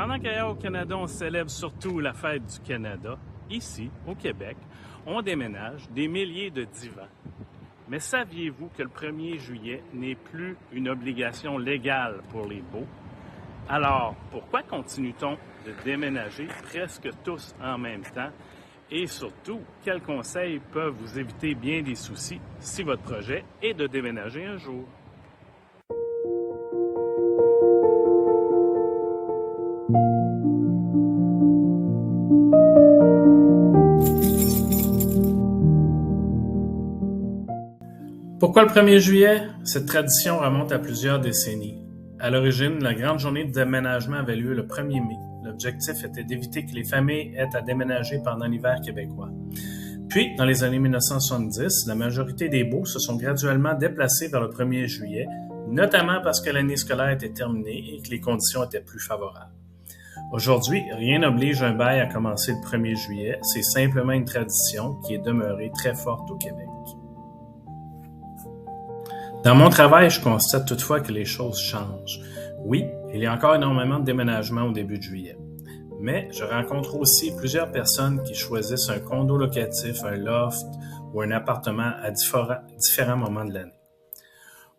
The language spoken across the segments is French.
Pendant qu'ailleurs au Canada, on célèbre surtout la fête du Canada, ici, au Québec, on déménage des milliers de divans. Mais saviez-vous que le 1er juillet n'est plus une obligation légale pour les baux? Alors, pourquoi continue-t-on de déménager presque tous en même temps? Et surtout, quels conseils peuvent vous éviter bien des soucis si votre projet est de déménager un jour? Pourquoi le 1er juillet? Cette tradition remonte à plusieurs décennies. À l'origine, la grande journée de déménagement avait lieu le 1er mai. L'objectif était d'éviter que les familles aient à déménager pendant l'hiver québécois. Puis, dans les années 1970, la majorité des baux se sont graduellement déplacés vers le 1er juillet, notamment parce que l'année scolaire était terminée et que les conditions étaient plus favorables. Aujourd'hui, rien n'oblige un bail à commencer le 1er juillet, c'est simplement une tradition qui est demeurée très forte au Québec. Dans mon travail, je constate toutefois que les choses changent. Oui, il y a encore énormément de déménagements au début de juillet. Mais je rencontre aussi plusieurs personnes qui choisissent un condo locatif, un loft ou un appartement à différents moments de l'année.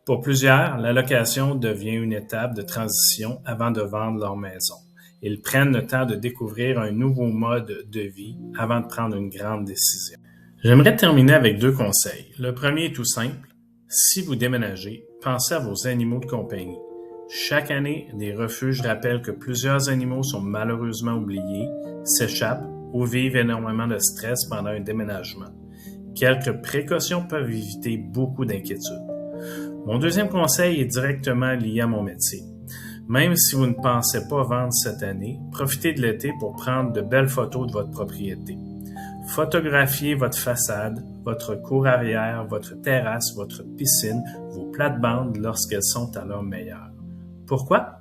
Pour plusieurs, la location devient une étape de transition avant de vendre leur maison. Ils prennent le temps de découvrir un nouveau mode de vie avant de prendre une grande décision. J'aimerais terminer avec 2 conseils. Le premier est tout simple. Si vous déménagez, pensez à vos animaux de compagnie. Chaque année, des refuges rappellent que plusieurs animaux sont malheureusement oubliés, s'échappent ou vivent énormément de stress pendant un déménagement. Quelques précautions peuvent éviter beaucoup d'inquiétudes. Mon deuxième conseil est directement lié à mon métier. Même si vous ne pensez pas vendre cette année, profitez de l'été pour prendre de belles photos de votre propriété. Photographiez votre façade, votre cour arrière, votre terrasse, votre piscine, vos plates-bandes lorsqu'elles sont à leur meilleur. Pourquoi?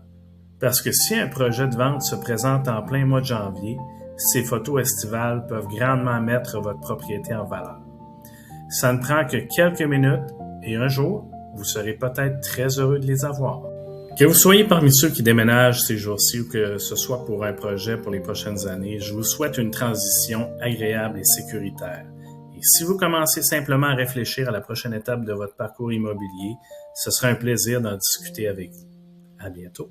Parce que si un projet de vente se présente en plein mois de janvier, ces photos estivales peuvent grandement mettre votre propriété en valeur. Ça ne prend que quelques minutes et un jour, vous serez peut-être très heureux de les avoir. Que vous soyez parmi ceux qui déménagent ces jours-ci ou que ce soit pour un projet pour les prochaines années, je vous souhaite une transition agréable et sécuritaire. Et si vous commencez simplement à réfléchir à la prochaine étape de votre parcours immobilier, ce sera un plaisir d'en discuter avec vous. À bientôt.